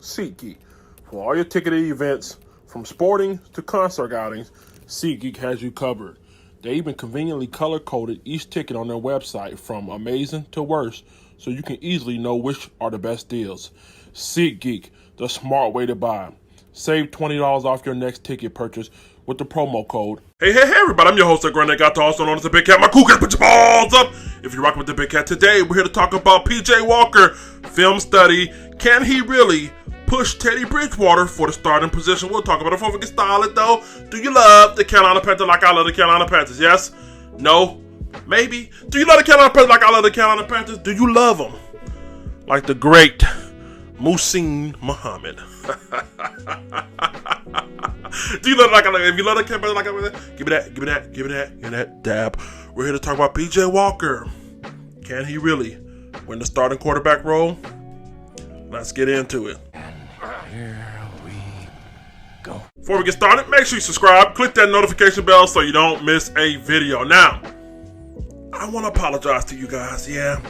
SeatGeek. For all your ticketed events, from sporting to concert outings, SeatGeek has you covered. They even conveniently color-coded each ticket on their website from amazing to worst, so you can easily know which are the best deals. SeatGeek, the smart way to buy. Save $20 off your next ticket purchase with the promo code. Hey everybody, I'm your host, Roughnecks, also known as the Big Cat. My cool cat, put your balls up. If you're rocking with the Big Cat today, we're here to talk about J.Walker film study. Can he really push Teddy Bridgewater for the starting position? We'll talk about it before we get started, though. Do you love the Carolina Panthers like I love the Carolina Panthers? Yes? No? Maybe? Do you love the Carolina Panthers like I love the Carolina Panthers? Do you love them like the great Muhsin Muhammad? Do you love it like I love it? If you love the Panthers like I love it, give me that dab. We're here to talk about J.Walker. Can he really win the starting quarterback role? Let's get into it. Here we go. Before we get started, make sure you subscribe, click that notification bell so you don't miss a video. Now, I want to apologize to you guys. Yeah,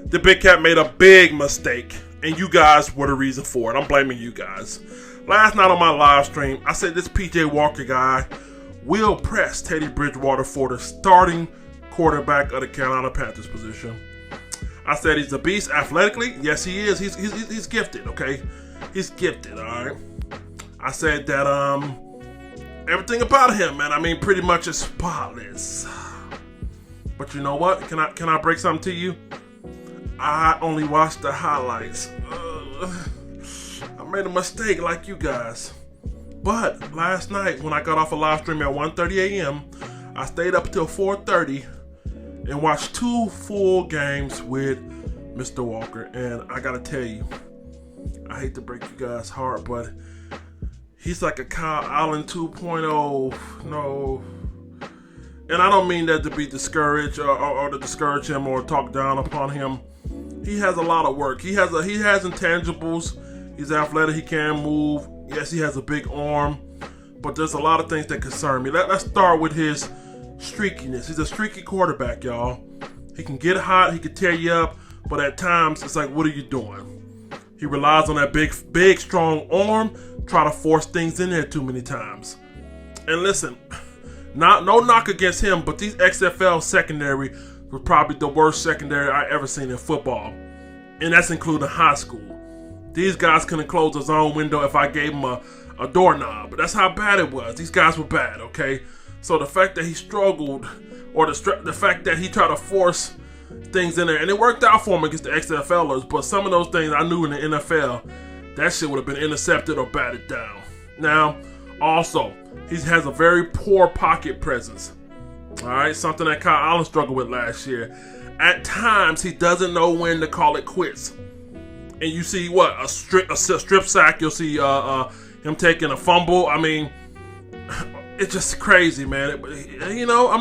the Big Cat made a big mistake, and you guys were the reason for it. I'm blaming you guys. Last night on my live stream, I said this J.Walker guy will press Teddy Bridgewater for the starting quarterback of the Carolina Panthers position. I said he's a beast athletically. Yes, he is. He's gifted, okay? He's gifted, all right? I said that everything about him, man, I mean, pretty much is spotless. But you know what? Can I break something to you? I only watched the highlights. I made a mistake like you guys. But last night when I got off a live stream at 1:30 a.m., I stayed up until 4:30 and watched 2 full games with Mr. Walker. And I gotta tell you, I hate to break you guys' heart, but he's like a Kyle Allen 2.0. No. And I don't mean that to be discouraged or to discourage him or talk down upon him. He has a lot of work. He has intangibles. He's athletic. He can move. Yes, he has a big arm. But there's a lot of things that concern me. Let's start with his streakiness. He's a streaky quarterback, y'all. He can get hot. He can tear you up. But at times, it's like, what are you doing? He relies on that big, strong arm. Try to force things in there too many times. And listen, no knock against him, but these XFL secondary was probably the worst secondary I ever seen in football. And that's including high school. These guys couldn't close a zone window if I gave them a doorknob. But that's how bad it was. These guys were bad, okay? So the fact that he struggled, or the fact that he tried to force things in there, and it worked out for him against the XFLers, but some of those things I knew in the NFL, that shit would have been intercepted or batted down. Now, also, he has a very poor pocket presence. All right, something that Kyle Allen struggled with last year. At times, he doesn't know when to call it quits. And you see what? A strip sack. You'll see him taking a fumble. I mean, it's just crazy, man. You know, I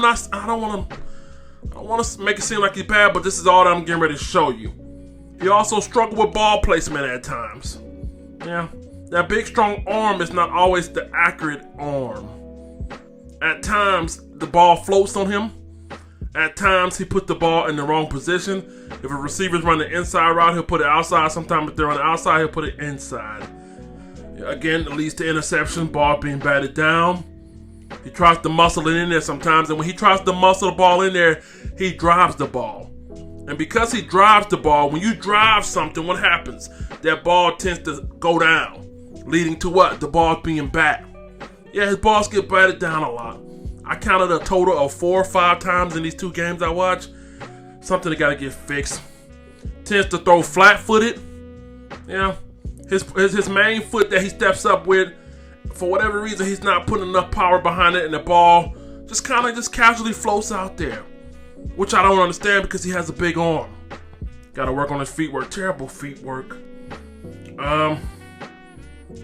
don't want to make it seem like he's bad, but this is all that I'm getting ready to show you. He also struggled with ball placement at times. Yeah, that big strong arm is not always the accurate arm. At times, the ball floats on him. At times, he put the ball in the wrong position. If a receiver's running the inside route, he'll put it outside. Sometimes if they're on the outside, he'll put it inside. Again, it leads to interception, ball being batted down. He tries to muscle it in there sometimes, and when he tries to muscle the ball in there, he drives the ball. And because he drives the ball, when you drive something, what happens? That ball tends to go down, leading to what? The ball being bat. Yeah, his balls get batted down a lot. I counted a total of 4 or 5 times in these 2 games I watched. Something that got to get fixed. Tends to throw flat-footed. Yeah, his main foot that he steps up with, for whatever reason, he's not putting enough power behind it, and the ball just casually floats out there, which I don't understand because he has a big arm. Got to work on his feet work. Terrible feet work.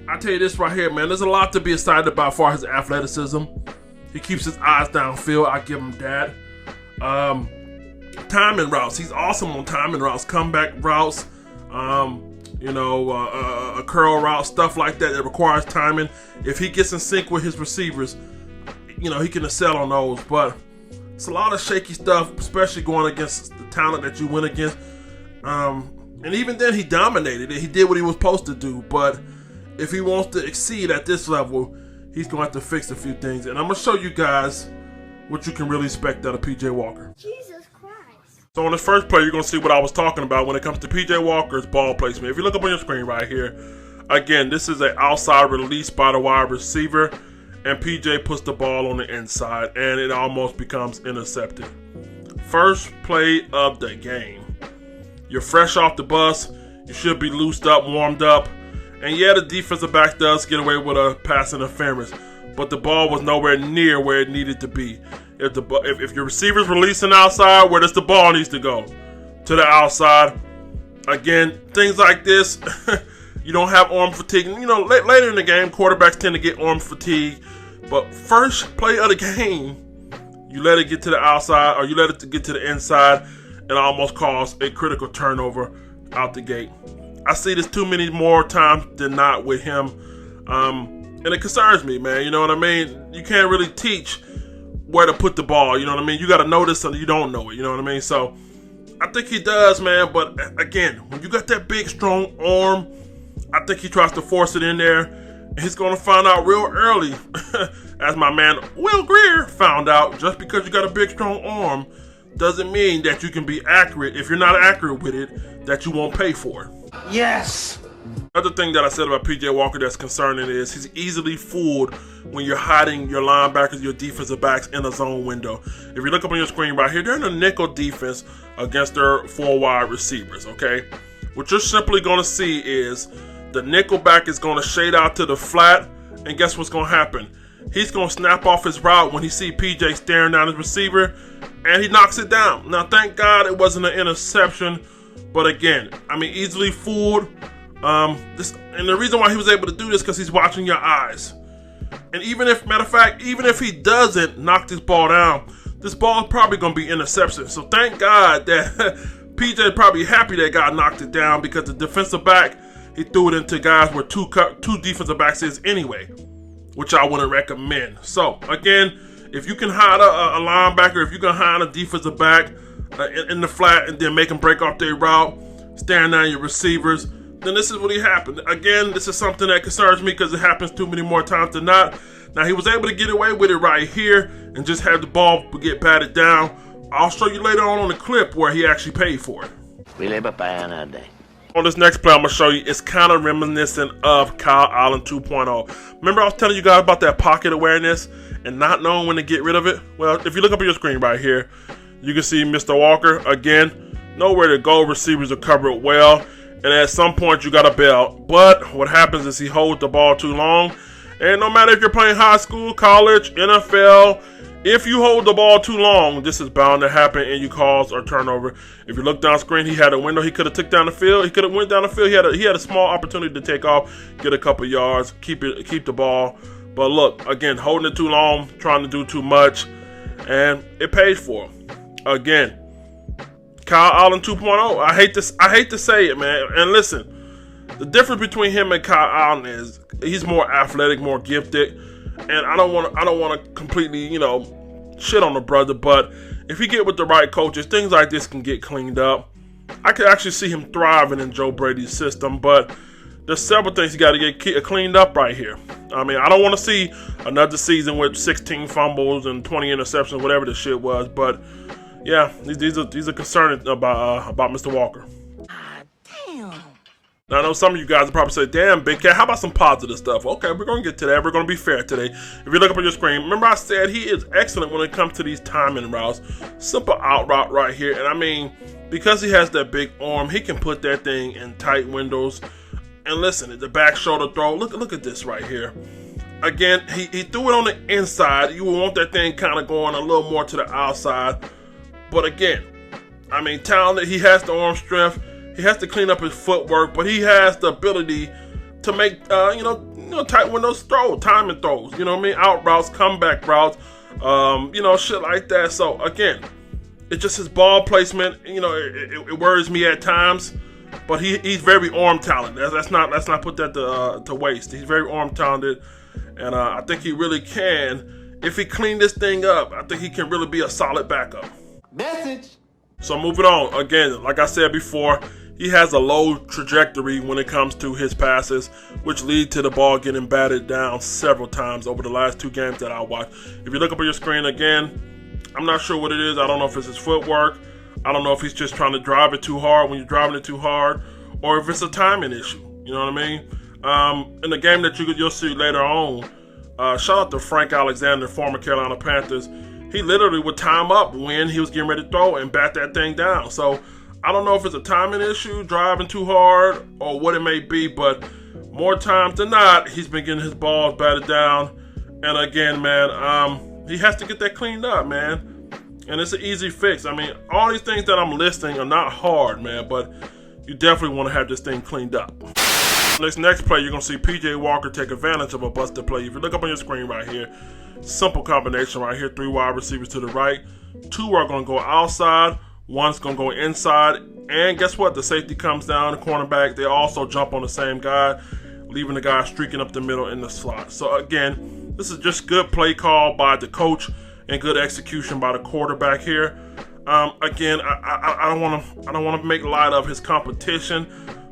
I tell you this right here, man. There's a lot to be excited about as far as his athleticism. He keeps his eyes downfield. I give him that. Timing routes. He's awesome on timing routes, comeback routes, a curl route, stuff like that requires timing. If he gets in sync with his receivers, he can excel on those. But it's a lot of shaky stuff, especially going against the talent that you went against. And even then, he dominated it. He did what he was supposed to do. But if he wants to exceed at this level, he's going to have to fix a few things. And I'm going to show you guys what you can really expect out of P.J. Walker. Jesus Christ. So on this first play, you're going to see what I was talking about when it comes to P.J. Walker's ball placement. If you look up on your screen right here, again, this is an outside release by the wide receiver. And P.J. puts the ball on the inside, and it almost becomes intercepted. First play of the game. You're fresh off the bus. You should be loosed up, warmed up. And yeah, the defensive back does get away with a pass interference, but the ball was nowhere near where it needed to be. If your receiver's releasing outside, where does the ball needs to go? To the outside. Again, things like this, you don't have arm fatigue. You know, later in the game, quarterbacks tend to get arm fatigue. But first play of the game, you let it get to the outside, or you let it get to the inside, and almost cause a critical turnover out the gate. I see this too many more times than not with him. And it concerns me, man. You know what I mean? You can't really teach where to put the ball. You know what I mean? You got to know this so you don't know it. You know what I mean? So I think he does, man. But again, when you got that big, strong arm, I think he tries to force it in there. And he's going to find out real early, as my man Will Greer found out, just because you got a big, strong arm doesn't mean that you can be accurate. If you're not accurate with it, that you won't pay for it. Yes! Another thing that I said about P.J. Walker that's concerning is he's easily fooled when you're hiding your linebackers, your defensive backs in a zone window. If you look up on your screen right here, they're in a nickel defense against their 4 wide receivers, okay? What you're simply going to see is the nickel back is going to shade out to the flat, and guess what's going to happen? He's going to snap off his route when he see P.J. staring down his receiver, and he knocks it down. Now, thank God it wasn't an interception, but again, I mean, easily fooled. And the reason why he was able to do this because he's watching your eyes. And even if, matter of fact, even if he doesn't knock this ball down, this ball is probably going to be interception. So thank God that PJ probably happy that God knocked it down, because the defensive back, he threw it into guys where two defensive backs is anyway, which I wouldn't recommend. So again, if you can hide a linebacker, if you can hide a defensive back in the flat and then make them break off their route, staring down your receivers, then this is what happened. Again, this is something that concerns me because it happens too many more times than not. Now, he was able to get away with it right here and just have the ball get batted down. I'll show you later on the clip where he actually paid for it. We live by another day. On this next play I'm going to show you, it's kind of reminiscent of Kyle Allen 2.0. Remember I was telling you guys about that pocket awareness and not knowing when to get rid of it? Well, if you look up on your screen right here, you can see Mr. Walker, again, nowhere to go. Receivers are covered well. And at some point, you got to bail. But what happens is he holds the ball too long. And no matter if you're playing high school, college, NFL, if you hold the ball too long, this is bound to happen and you cause a turnover. If you look down screen, he had a window. He could have took down the field. He could have went down the field. He had a small opportunity to take off, get a couple yards, keep the ball. But look, again, holding it too long, trying to do too much, and it paid for him. Again, Kyle Allen 2.0. I hate to say it, man. And listen, the difference between him and Kyle Allen is he's more athletic, more gifted. And I don't want to completely, shit on the brother, but if he get with the right coaches, things like this can get cleaned up. I could actually see him thriving in Joe Brady's system, but there's several things you got to get cleaned up right here. I mean, I don't want to see another season with 16 fumbles and 20 interceptions, whatever the shit was, but yeah, these are concerning about Mr. Walker. Damn. Now, I know some of you guys will probably say, damn, Big Cat, how about some positive stuff? Okay, we're going to get to that. We're going to be fair today. If you look up on your screen, remember I said he is excellent when it comes to these timing routes. Simple out route right here. And I mean, because he has that big arm, he can put that thing in tight windows. And listen, the back shoulder throw, look at this right here. Again, he threw it on the inside. You would want that thing kind of going a little more to the outside. But again, I mean, talented. He has the arm strength. He has to clean up his footwork, but he has the ability to make, tight windows throws, timing throws. You know what I mean? Out routes, comeback routes, shit like that. So again, it's just his ball placement. It worries me at times, but he's very arm talented. Let's not put that to waste. He's very arm talented, and I think he really can. If he clean this thing up, I think he can really be a solid backup. Message. So moving on, again, like I said before, he has a low trajectory when it comes to his passes, which lead to the ball getting batted down several times over the last 2 games that I watched. If you look up on your screen again, I'm not sure what it is. I don't know if it's his footwork. I don't know if he's just trying to drive it too hard when you're driving it too hard, or if it's a timing issue. You know what I mean? In the game that you'll see later on, shout out to Frank Alexander, former Carolina Panthers. He literally would time up when he was getting ready to throw and bat that thing down. So I don't know if it's a timing issue, driving too hard, or what it may be, but more times than not, he's been getting his balls batted down. And again, man, he has to get that cleaned up, man. And it's an easy fix. I mean, all these things that I'm listing are not hard, man, but you definitely want to have this thing cleaned up. Next play, you're going to see J.Walker take advantage of a busted play. If you look up on your screen right here, simple combination right here, 3 wide receivers to the right. 2 are going to go outside. 1's going to go inside. And guess what? The safety comes down, the cornerback. They also jump on the same guy, leaving the guy streaking up the middle in the slot. So again, this is just good play call by the coach and good execution by the quarterback here. Again, I don't want to make light of his competition,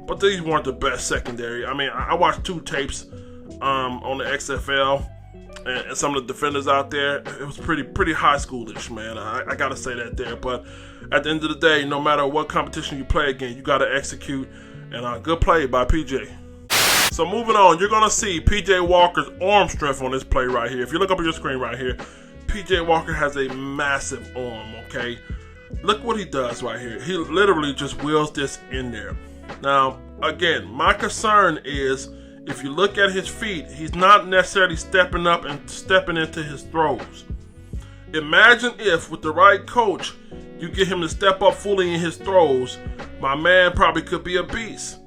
but these weren't the best secondary. I mean, I watched 2 tapes on the XFL and some of the defenders out there. It was pretty high schoolish, man. I gotta say that there. But at the end of the day, no matter what competition you play against, you gotta execute. And good play by PJ. So moving on, you're gonna see PJ Walker's arm strength on this play right here. If you look up on your screen right here, PJ Walker has a massive arm. Okay, look what he does right here. He literally just wheels this in there. Now, again, my concern is if you look at his feet, he's not necessarily stepping up and stepping into his throws. Imagine if, with the right coach, you get him to step up fully in his throws, my man probably could be a beast.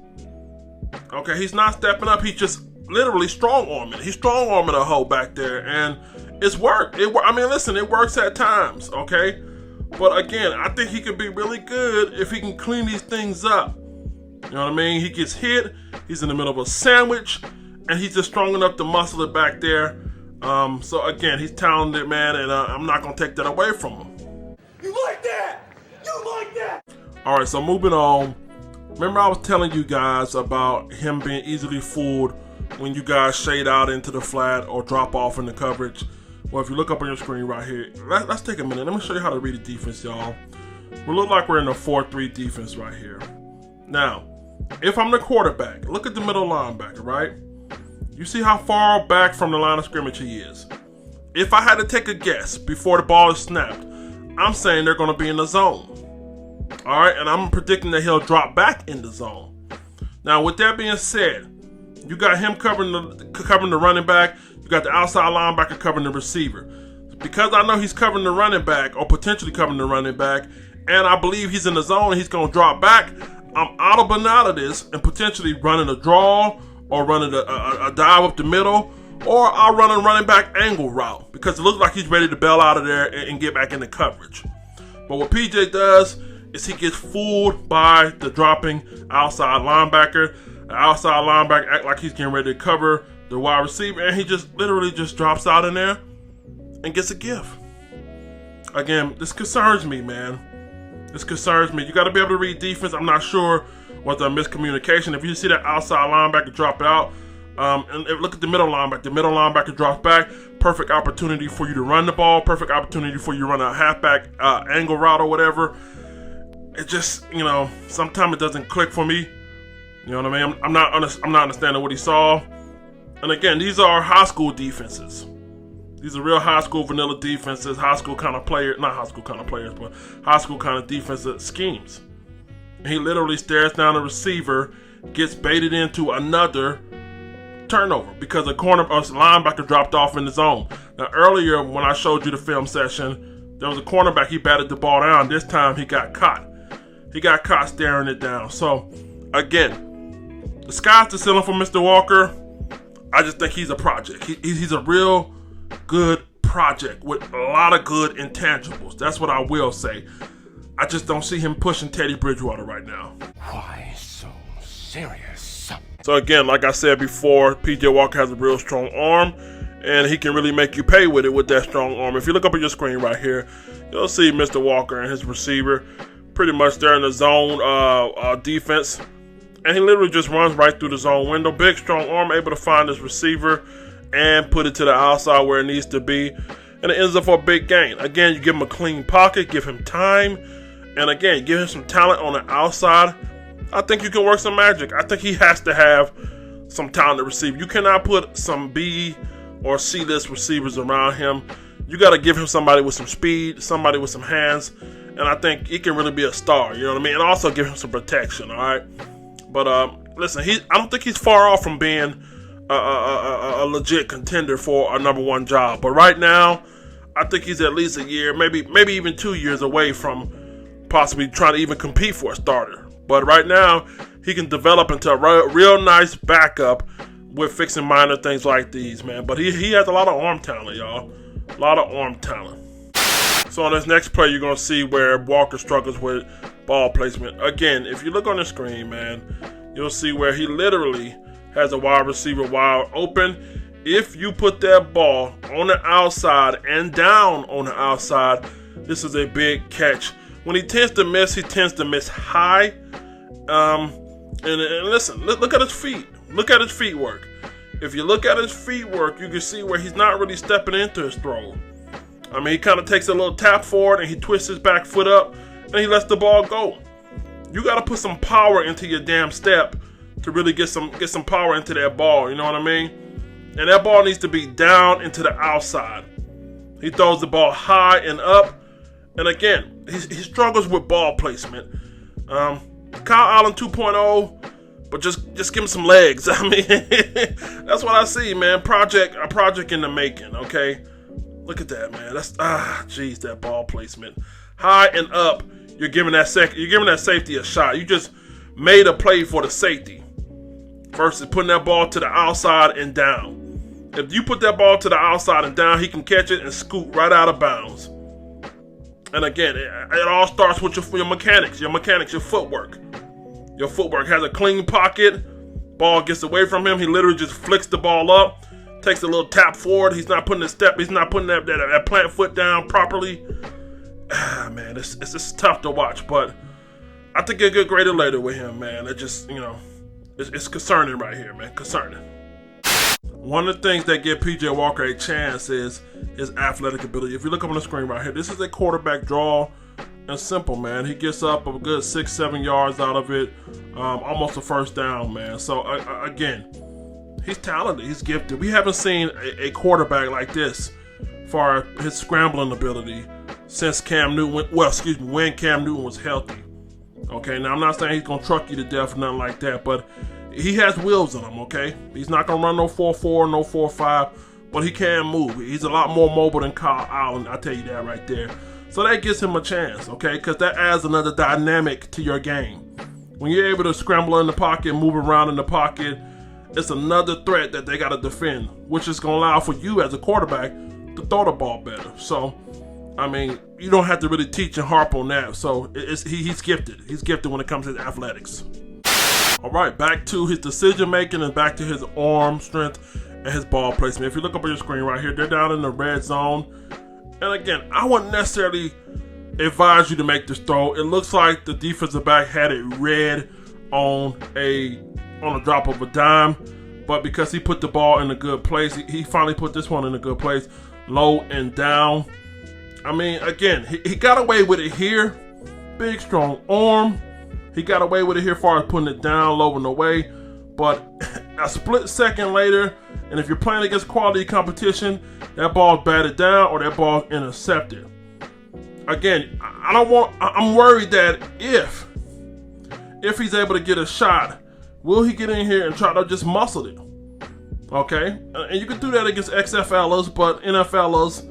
Okay, he's not stepping up. He's just literally strong-arming. He's strong-arming a hoe back there, and it's worked. I mean, listen, it works at times, okay? But again, I think he could be really good if he can clean these things up. You know what I mean? He gets hit, he's in the middle of a sandwich, and he's just strong enough to muscle it back there. So again, he's talented, man, and I'm not going to take that away from him. You like that? You like that? All right, so moving on. Remember I was telling you guys about him being easily fooled when you guys shade out into the flat or drop off in the coverage. Well, if you look up on your screen right here, let's take a minute. Let me show you how to read the defense, y'all. We look like we're in a 4-3 defense right here. Now, if I'm the quarterback, look at the middle linebacker, right? You see how far back from the line of scrimmage he is. If I had to take a guess before the ball is snapped, I'm saying they're going to be in the zone. All right, and I'm predicting that he'll drop back in the zone. Now, with that being said, you got him covering the running back. You got the outside linebacker covering the receiver. Because I know he's covering the running back or potentially covering the running back, and I believe he's in the zone and he's going to drop back, I'm audible out of this and potentially running a draw or running a dive up the middle, or I'll run a running back angle route because it looks like he's ready to bail out of there and get back into coverage. But what PJ does is he gets fooled by the dropping outside linebacker. The outside linebacker act like he's getting ready to cover the wide receiver, and he just literally just drops out in there and gets a gift. Again, this concerns me, man. This concerns me. You got to be able to read defense. I'm not sure what's a miscommunication. If you see that outside linebacker drop out, and look at the middle linebacker. The middle linebacker drops back. Perfect opportunity for you to run the ball. Perfect opportunity for you to run a halfback angle route or whatever. It just, sometimes it doesn't click for me. You know what I mean? I'm not understanding what he saw. And again, these are high school defenses. These are real high school vanilla defenses, high school kind of players, not high school kind of players, but high school kind of defensive schemes. And he literally stares down the receiver, gets baited into another turnover because a linebacker dropped off in the zone. Now earlier when I showed you the film session, there was a cornerback, he batted the ball down. This time he got caught. He got caught staring it down. So again, the sky's the ceiling for Mr. Walker. I just think he's a project. He's a real good project with a lot of good intangibles. That's what I will say. I just don't see him pushing Teddy Bridgewater right now. Why so serious? So again, like I said before, PJ Walker has a real strong arm, and he can really make you pay with it with that strong arm. If you look up at your screen right here, you'll see Mr. Walker and his receiver pretty much there in the zone defense. And he literally just runs right through the zone window. Big, strong arm, able to find his receiver and put it to the outside where it needs to be. And it ends up for a big gain. Again, you give him a clean pocket, give him time. And again, give him some talent on the outside. I think you can work some magic. I think he has to have some talented receiver. You cannot put some B or C list receivers around him. You got to give him somebody with some speed, somebody with some hands. And I think he can really be a star. You know what I mean? And also give him some protection, all right? But listen, I don't think he's far off from being a legit contender for a number one job. But right now, I think he's at least a year, maybe even 2 years away from possibly trying to even compete for a starter. But right now, he can develop into a real nice backup with fixing minor things like these, man. But he has a lot of arm talent, y'all. A lot of arm talent. So on this next play, you're going to see where Walker struggles with ball placement. Again, if you look on the screen, man, you'll see where he literally has a wide receiver wide open. If you put that ball on the outside and down on the outside, this is a big catch. When he tends to miss high. And listen, look at his feet. Look at his feet work. If you look at his feet work, you can see where he's not really stepping into his throw. I mean, he kind of takes a little tap forward and he twists his back foot up and he lets the ball go. You got to put some power into your damn step to really get some power into that ball. You know what I mean? And that ball needs to be down into the outside. He throws the ball high and up. And again, he struggles with ball placement. Kyle Allen 2.0, but just give him some legs. I mean, that's what I see, man. A project in the making, okay? Look at that, man. That's that ball placement. High and up, you're giving that safety a shot. You just made a play for the safety versus putting that ball to the outside and down. If you put that ball to the outside and down, he can catch it and scoot right out of bounds. And again, it all starts with your mechanics, your footwork. Your footwork has a clean pocket. Ball gets away from him. He literally just flicks the ball up, takes a little tap forward. He's not putting that plant foot down properly. Man, it's just tough to watch. But I think a good grader later with him, man. It just, it's concerning right here, man. Concerning. One of the things that give P.J. Walker a chance is his athletic ability. If you look up on the screen right here, this is a quarterback draw. And simple, man. He gets up a good 6-7 yards out of it. Almost a first down, man. So, again, he's talented. He's gifted. We haven't seen a quarterback like this for his scrambling ability since when Cam Newton was healthy. Okay, now I'm not saying he's going to truck you to death or nothing like that, but he has wheels in him, okay? He's not going to run no 4.4, no 4.5, but he can move. He's a lot more mobile than Kyle Allen, I'll tell you that right there. So that gives him a chance, okay? Because that adds another dynamic to your game. When you're able to scramble in the pocket, move around in the pocket, it's another threat that they got to defend, which is going to allow for you as a quarterback to throw the ball better. So, I mean, you don't have to really teach and harp on that. So he's gifted. He's gifted when it comes to his athletics. All right, back to his decision making and back to his arm strength and his ball placement. If you look up on your screen right here, they're down in the red zone. And again, I wouldn't necessarily advise you to make this throw. It looks like the defensive back had it read on a drop of a dime, but because he put the ball in a good place, he finally put this one in a good place, low and down. I mean, again, he got away with it here. Big, strong arm. He got away with it here as far as putting it down, low and away. But a split second later, and if you're playing against quality competition, that ball's batted down or that ball's intercepted. Again, I'm worried that if he's able to get a shot, will he get in here and try to just muscle it? Okay? And you can do that against XFLers, but NFLers,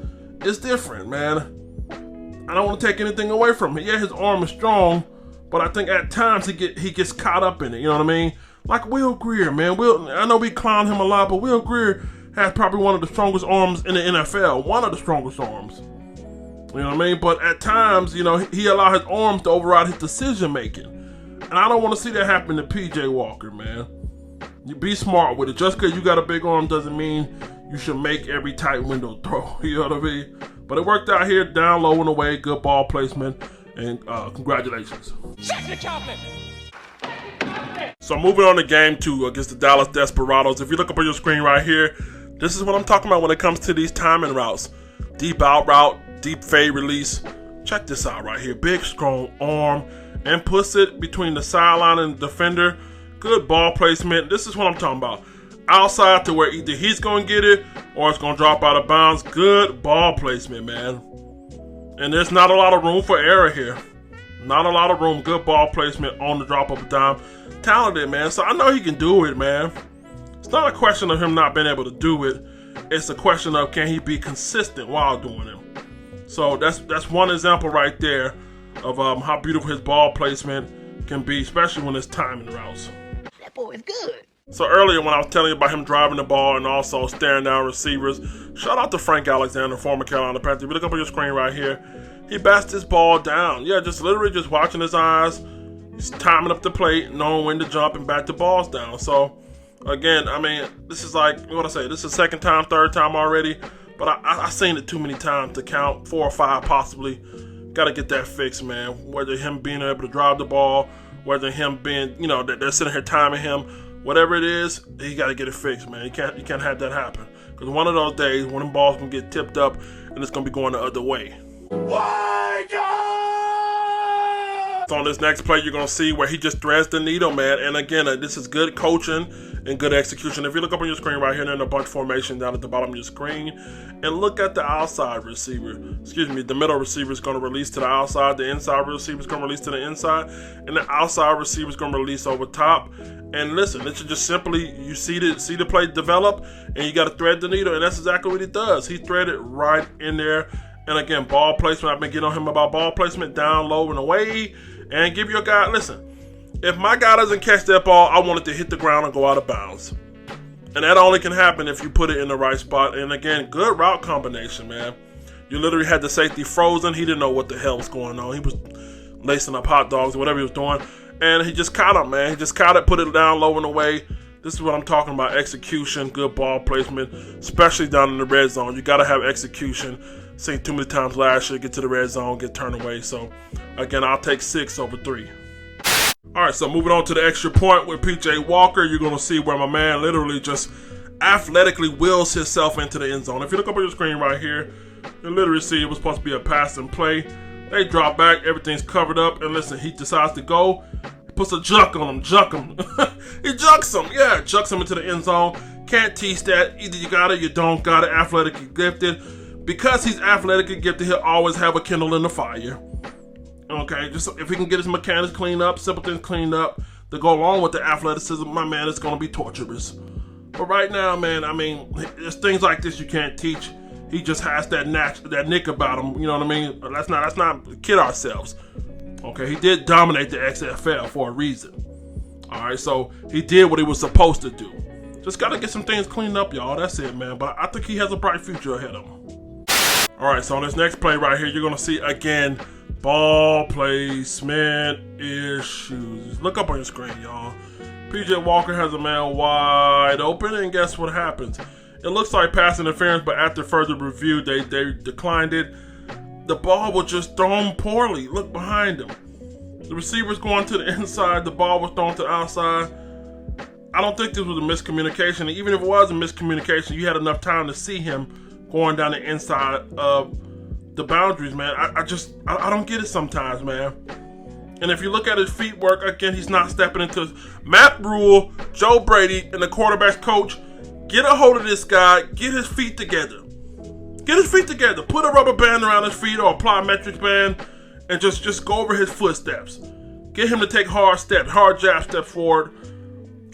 it's different, man. I don't want to take anything away from him. Yeah, his arm is strong, but I think at times he gets caught up in it, you know what I mean? Like Will Greer, man. I know we clown him a lot, but Will Greer has probably one of the strongest arms in the NFL. One of the strongest arms. You know what I mean? But at times, he allowed his arms to override his decision making. And I don't want to see that happen to P.J. Walker, man. You be smart with it. Just because you got a big arm doesn't mean you should make every tight window throw. You know what I mean? But it worked out here, down low and away, good ball placement. And congratulations. Shut your chocolate! So moving on to game 2 against the Dallas Desperados. If you look up on your screen right here, this is what I'm talking about when it comes to these timing routes. Deep out route, deep fade release. Check this out right here. Big, strong arm and puts it between the sideline and the defender. Good ball placement. This is what I'm talking about. Outside to where either he's going to get it or it's going to drop out of bounds. Good ball placement, man. And there's not a lot of room for error here. Not a lot of room. Good ball placement on the drop of a dime. Talented, man. So I know he can do it, man. It's not a question of him not being able to do it. It's a question of can he be consistent while doing it. So that's one example right there of how beautiful his ball placement can be, especially when it's timing routes. That boy is good. So earlier when I was telling you about him driving the ball and also staring down receivers, shout out to Frank Alexander, former Carolina Panther. If you look up on your screen right here, he bats this ball down. Yeah, just literally just watching his eyes. He's timing up the plate, knowing when to jump and bat the balls down. So again, I mean, this is like, what I say, this is second time, third time already, but I've seen it too many times to count, 4 or 5 possibly. Got to get that fixed, man. Whether him being able to drive the ball, whether him being, that they're sitting here timing him, whatever it is, he got to get it fixed, man. You can't have that happen. Because one of those days, when them balls can get tipped up and it's going to be going the other way. Wake up! So on this next play, you're going to see where he just threads the needle, man. And again, this is good coaching and good execution. If you look up on your screen right here, there's a bunch formation down at the bottom of your screen. And look at the outside receiver. The middle receiver is going to release to the outside. The inside receiver is going to release to the inside. And the outside receiver is going to release over top. And listen, this is just simply, you see the play develop, and you got to thread the needle. And that's exactly what he does. He threaded right in there. And again, ball placement. I've been getting on him about ball placement, down, low, and away. And give your guy, listen, if my guy doesn't catch that ball, I want it to hit the ground and go out of bounds. And that only can happen if you put it in the right spot. And again, good route combination, man. You literally had the safety frozen. He didn't know what the hell was going on. He was lacing up hot dogs or whatever he was doing. And he just caught him, man. He just caught it, put it down low and away. This is what I'm talking about. Execution, good ball placement, especially down in the red zone. You got to have execution. Seen too many times last year, get to the red zone, get turned away. So, again, I'll take 6 over 3. All right, so moving on to the extra point with J.Walker, you're going to see where my man literally just athletically wills himself into the end zone. If you look up on your screen right here, you literally see it was supposed to be a passing play. They drop back, everything's covered up, and listen, he decides to go, puts a junk on him, he junks him, junks him into the end zone. Can't teach that. Either you got it, you don't got it, athletically gifted. Because he's athletically gifted, he'll always have a kindle in the fire. Okay, just if he can get his mechanics cleaned up, simple things cleaned up, to go along with the athleticism, my man, it's going to be torturous. But right now, man, I mean, there's things like this you can't teach. He just has that nick about him, you know what I mean? Let's not kid ourselves. Okay, he did dominate the XFL for a reason. All right, so he did what he was supposed to do. Just got to get some things cleaned up, y'all. That's it, man. But I think he has a bright future ahead of him. All right, so on this next play right here, you're going to see, again, ball placement issues. Look up on your screen, y'all. J.Walker has a man wide open, and guess what happens? It looks like pass interference, but after further review, they declined it. The ball was just thrown poorly. Look behind him. The receiver's going to the inside. The ball was thrown to the outside. I don't think this was a miscommunication. And even if it was a miscommunication, you had enough time to see him going down the inside of the boundaries, man. I don't get it sometimes, man. And if you look at his feet work, again, he's not stepping into Matt Rule, Joe Brady, and the quarterback's coach. Get a hold of this guy. Get his feet together. Get his feet together. Put a rubber band around his feet or a plyometric band and just go over his footsteps. Get him to take hard jab steps forward.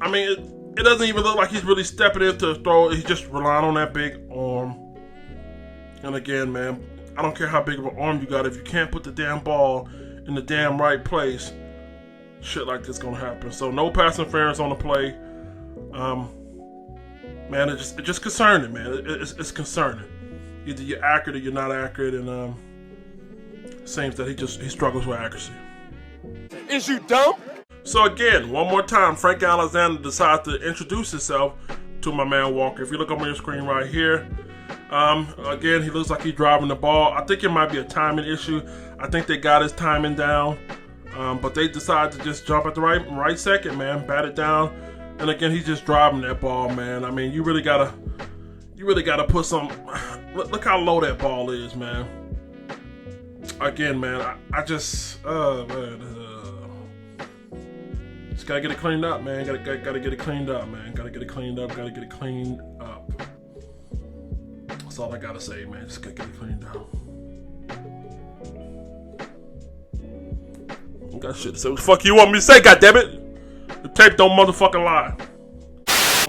I mean, it doesn't even look like he's really stepping into the throw. He's just relying on that big arm. And again, man, I don't care how big of an arm you got. If you can't put the damn ball in the damn right place, shit like this gonna happen. So no pass interference on the play. Man, it's just concerning, man. It's concerning. Either you're accurate or you're not accurate, and it seems that he struggles with accuracy. Is you dumb? So again, one more time, Frank Alexander decides to introduce himself to my man Walker. If you look up on your screen right here, Again, he looks like he's driving the ball. I think it might be a timing issue. I think they got his timing down. But they decided to just jump at the right second, man. Bat it down. And again, he's just driving that ball, man. I mean, you really gotta put some. Look how low that ball is, man. Again, man, I just, just gotta get it cleaned up, man. Gotta get it cleaned up, man. Gotta get it cleaned up. Gotta get it cleaned up. That's all I gotta say, man. Just gotta get it cleaned up. I got shit to say. What the fuck you want me to say, goddammit? The tape don't motherfucking lie.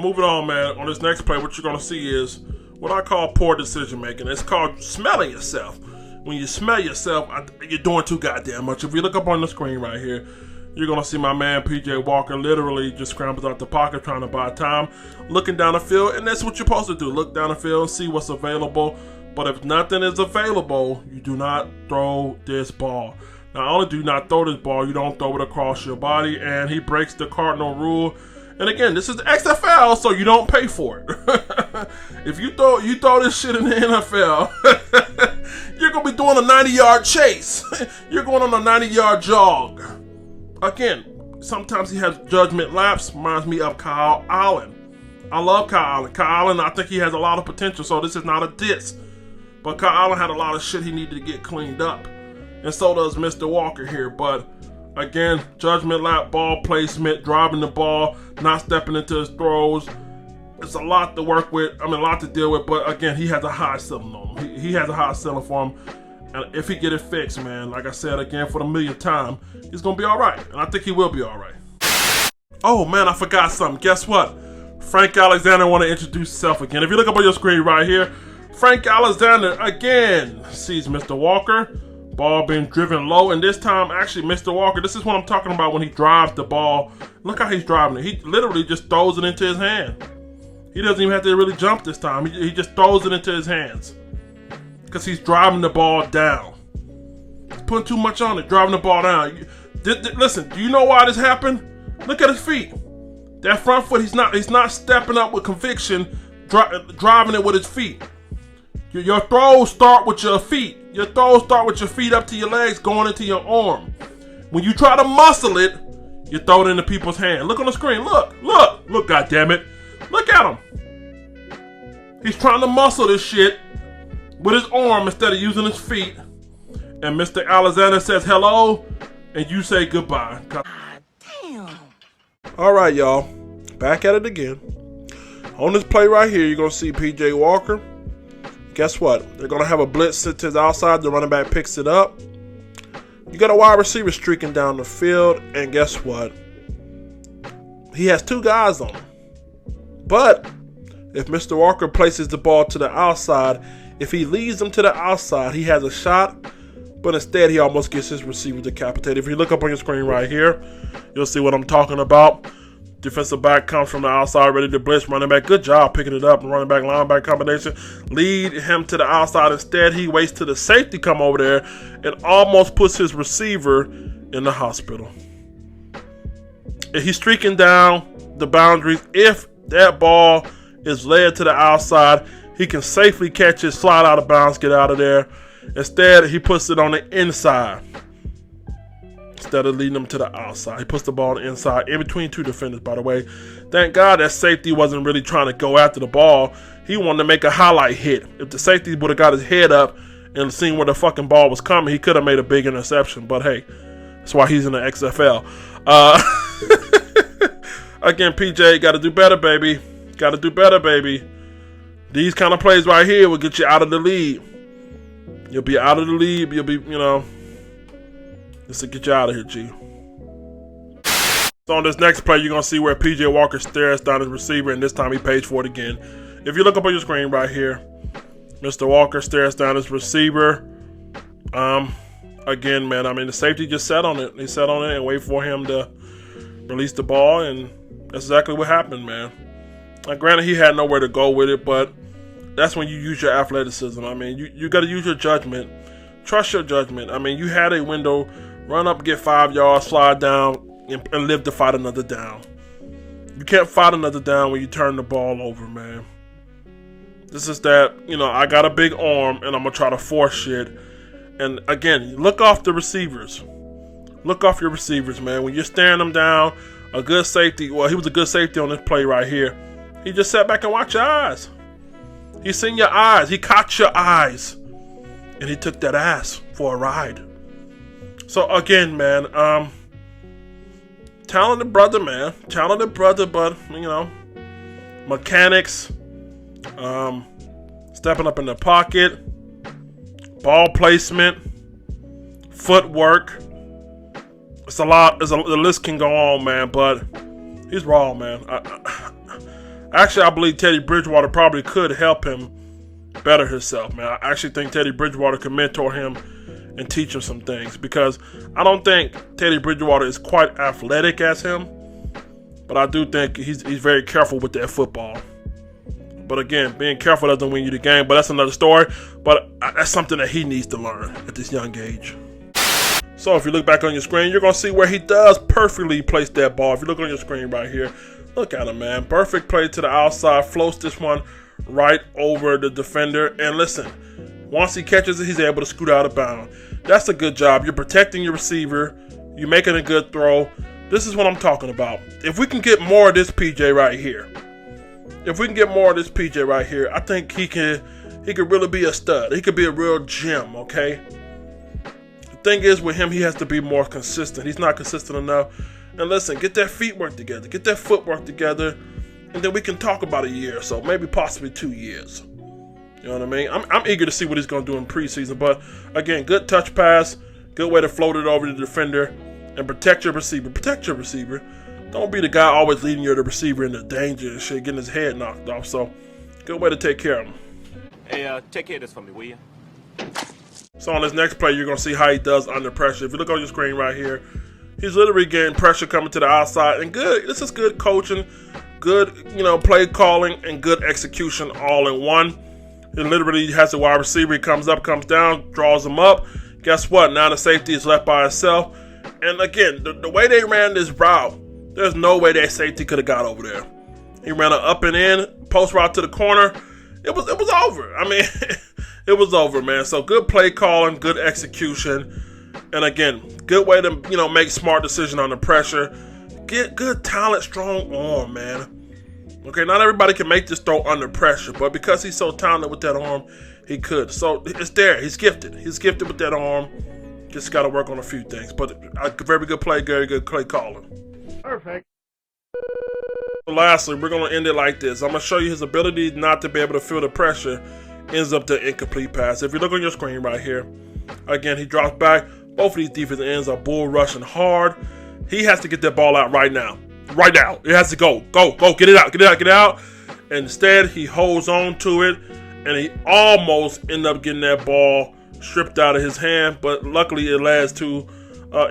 Moving on, man. On this next play, what you're gonna see is what I call poor decision making. It's called smelling yourself. When you smell yourself, you're doing too goddamn much. If you look up on the screen right here, you're going to see my man J.Walker literally just scrambles out the pocket trying to buy time, looking down the field, and that's what you're supposed to do. Look down the field, see what's available, but if nothing is available, you do not throw this ball. Not only do you not throw this ball, you don't throw it across your body, and he breaks the cardinal rule. And again, this is the XFL, so you don't pay for it. If you throw this shit in the NFL, you're going to be doing a 90-yard chase. You're going on a 90-yard jog. Again, sometimes he has judgment lapse. Reminds me of Kyle Allen. I love Kyle Allen. Kyle Allen, I think he has a lot of potential, so this is not a diss. But Kyle Allen had a lot of shit he needed to get cleaned up. And so does Mr. Walker here. But again, judgment lap, ball placement, driving the ball, not stepping into his throws. It's a lot to work with. A lot to deal with. But again, he has a high ceiling on him. He has a high ceiling for him. And if he get it fixed, man, like I said again for the millionth time, he's going to be all right. And I think he will be all right. Oh, man, I forgot something. Guess what? Frank Alexander want to introduce himself again. If you look up on your screen right here, Frank Alexander again sees Mr. Walker. Ball being driven low, and this time, actually, Mr. Walker, this is what I'm talking about when he drives the ball. Look how he's driving it. He literally just throws it into his hand. He doesn't even have to really jump this time. He just throws it into his hands because he's driving the ball down. He's putting too much on it, driving the ball down. Listen, do you know why this happened? Look at his feet. That front foot, he's not stepping up with conviction, driving it with his feet. Your throws start with your feet. Your throws start with your feet up to your legs, going into your arm. When you try to muscle it, you throw it into people's hand. Look on the screen. Look, goddammit. Look at him. He's trying to muscle this shit with his arm instead of using his feet. And Mr. Alexander says hello, and you say goodbye. God damn. All right, y'all. Back at it again. On this play right here, you're going to see J.Walker. Guess what? They're going to have a blitz sit to his outside. The running back picks it up. You got a wide receiver streaking down the field. And guess what? He has two guys on him. But if Mr. Walker places the ball to the outside, if he leads him to the outside, he has a shot. But instead, he almost gets his receiver decapitated. If you look up on your screen right here, you'll see what I'm talking about. Defensive back comes from the outside, ready to blitz. Running back, good job picking it up. Running back, linebacker combination. Lead him to the outside. Instead, he waits till the safety come over there and almost puts his receiver in the hospital. If he's streaking down the boundaries, if that ball is led to the outside, he can safely catch it, slide out of bounds, get out of there. Instead, he puts it on the inside. Instead of leading them to the outside, he puts the ball on the inside, in between two defenders, by the way. Thank God that safety wasn't really trying to go after the ball. He wanted to make a highlight hit. If the safety would have got his head up and seen where the fucking ball was coming, he could have made a big interception. But hey, that's why he's in the XFL. Again, PJ, got to do better, baby. Got to do better, baby. These kind of plays right here will get you out of the lead. You'll be out of the lead. You'll be, just to get you out of here, G. So on this next play, you're going to see where J.Walker stares down his receiver, and this time he pays for it again. If you look up on your screen right here, Mr. Walker stares down his receiver. Again, man, the safety just sat on it. He sat on it and wait for him to release the ball, and that's exactly what happened, man. Now, granted, he had nowhere to go with it, but that's when you use your athleticism. You got to use your judgment. Trust your judgment. You had a window. Run up, get 5 yards, slide down, and live to fight another down. You can't fight another down when you turn the ball over, man. This is that, I got a big arm and I'm going to try to force shit. And again, look off the receivers. Look off your receivers, man. When you're staring them down, a good safety, well, he was a good safety on this play right here. He just sat back and watched your eyes. He seen your eyes. He caught your eyes. And he took that ass for a ride. So again, man, talented brother, man. Talented brother, but, mechanics, stepping up in the pocket, ball placement, footwork. It's a lot. The list can go on, man, but he's raw, man. I believe Teddy Bridgewater probably could help him better himself, man. I actually think Teddy Bridgewater could mentor him and teach him some things, because I don't think Teddy Bridgewater is quite athletic as him, but I do think he's very careful with that football. But again, being careful doesn't win you the game, but that's another story. But that's something that he needs to learn at this young age. So if you look back on your screen, you're going to see where he does perfectly place that ball. If you look on your screen right here, look at him, man. Perfect play to the outside, floats this one right over the defender. And listen, once he catches it, he's able to scoot out of bounds. That's a good job. You're protecting your receiver. You're making a good throw. This is what I'm talking about. If we can get more of this PJ right here, I think he could really be a stud. He could be a real gem, okay? The thing is, with him, he has to be more consistent. He's not consistent enough. And listen, get that feet work together. Get that footwork together. And then we can talk about a year or so. Maybe possibly 2 years. You know what I mean? I'm eager to see what he's going to do in preseason. But, again, good touch pass. Good way to float it over to the defender. And protect your receiver. Protect your receiver. Don't be the guy always leading the receiver into danger and shit, getting his head knocked off. So, good way to take care of him. Hey, take care of this for me, will you? So on this next play, you're going to see how he does under pressure. If you look on your screen right here, he's literally getting pressure coming to the outside. And good, this is good coaching, good, play calling, and good execution all in one. He literally has a wide receiver. He comes up, comes down, draws him up. Guess what? Now the safety is left by itself. And again, the way they ran this route, there's no way that safety could have got over there. He ran an up and in, post route to the corner. It was over. I mean, it was over, man. So good play calling, good execution. And again, good way to, make smart decision under pressure. Get good talent, strong arm, man. Okay, not everybody can make this throw under pressure, but because he's so talented with that arm, he could. So it's there. He's gifted. He's gifted with that arm. Just got to work on a few things. But a very good play, very good play calling. Perfect. Lastly, we're going to end it like this. I'm going to show you his ability not to be able to feel the pressure ends up the incomplete pass. If you look on your screen right here, again, he drops back. Both of these defensive ends are bull rushing hard. He has to get that ball out right now. Right now. It has to go. Go. Get it out. And instead, he holds on to it, and he almost ended up getting that ball stripped out of his hand, but luckily it leads to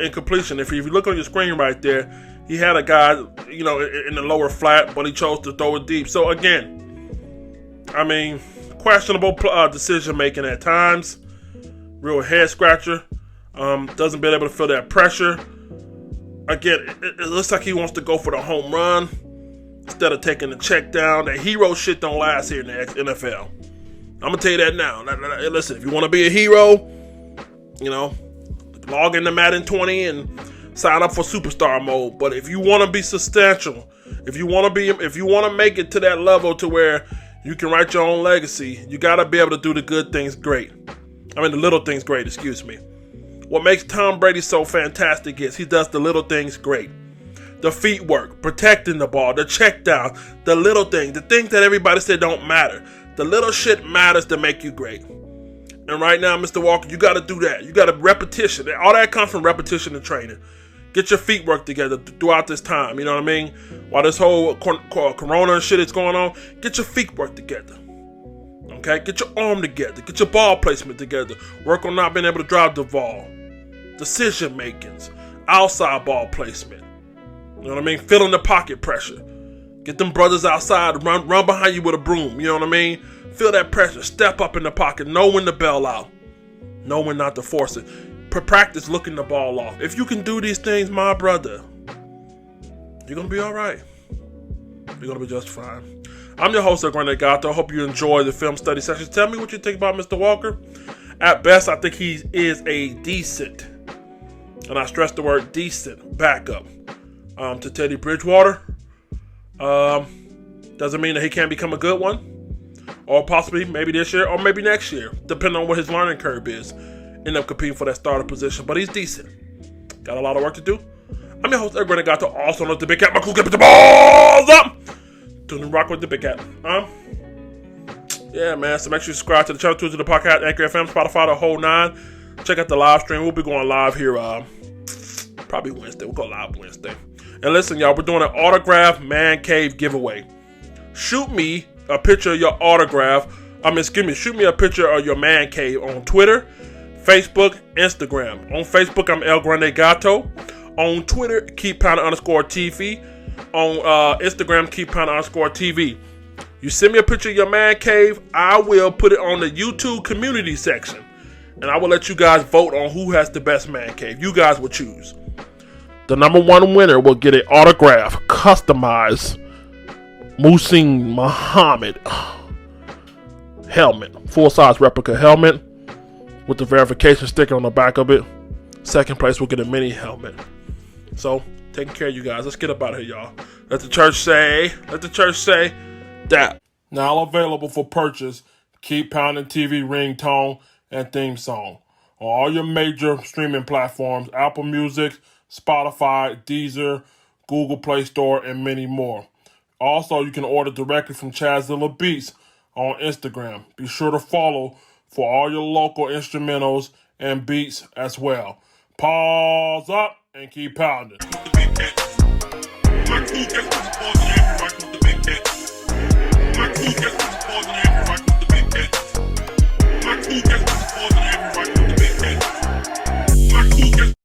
incompletion. If you look on your screen right there, he had a guy, in the lower flat, but he chose to throw it deep. So again, I mean, questionable decision making at times. Real head scratcher. Doesn't be able to feel that pressure. Again, it looks like he wants to go for the home run instead of taking the check down. That hero shit don't last here in the NFL. I'm gonna tell you that now. Listen, if you want to be a hero, log into Madden 20 and sign up for superstar mode. But if you want to be substantial, if you want to make it to that level to where you can write your own legacy, you got to be able to do the good things great. I mean, the little things great, excuse me. What makes Tom Brady so fantastic is he does the little things great. The feet work, protecting the ball, the check down, the little things, the things that everybody said don't matter. The little shit matters to make you great. And right now, Mr. Walker, you got to do that. You got to repetition. All that comes from repetition and training. Get your feet work together throughout this time. You know what I mean? While this whole corona and shit is going on, get your feet work together. Okay? Get your arm together. Get your ball placement together. Work on not being able to drive the ball. Decision makings. Outside ball placement. You know what I mean? Feeling the pocket pressure. Get them brothers outside. Run behind you with a broom. You know what I mean? Feel that pressure. Step up in the pocket. Know when to bail out. Know when not to force it. Practice looking the ball off. If you can do these things, my brother, you're going to be all right. You're going to be just fine. I'm your host, Roughnecks. I hope you enjoy the film study session. Tell me what you think about Mr. Walker. At best, I think he is a decent, and I stress the word decent, backup to Teddy Bridgewater. Doesn't mean that he can't become a good one, or possibly maybe this year or maybe next year, depending on what his learning curve is. End up competing for that starter position, but he's decent. Got a lot of work to do. I'm your host, Roughnecks. Also known as the Big Cat. My crew, get the balls up. Doing rock with the Big Cat. Yeah, man. So make sure you subscribe to the channel, to the podcast, Anchor FM, Spotify, the whole 9. Check out the live stream. We'll be going live here probably Wednesday. We'll go live Wednesday. And listen, y'all, we're doing an autograph man cave giveaway. Shoot me a picture of your autograph. Shoot me a picture of your man cave on Twitter, Facebook, Instagram. On Facebook, I'm El Grande Gato. On Twitter, keep_TV. On Instagram, keep_TV. You send me a picture of your man cave, I will put it on the YouTube community section. And I will let you guys vote on who has the best man cave. You guys will choose. The number one winner will get an autograph, customized Muhsin Muhammad helmet. Full-size replica helmet with the verification sticker on the back of it. Second place will get a mini helmet. So, taking care of you guys. Let's get up out of here, y'all. Let the church say that. Now available for purchase, Keep Pounding TV ringtone and theme song on all your major streaming platforms: Apple Music, Spotify, Deezer, Google Play Store, and many more. Also, you can order directly from Chadzilla Beats on Instagram. Be sure to follow for all your local instrumentals and beats as well. Pause up and keep pounding. My crew gets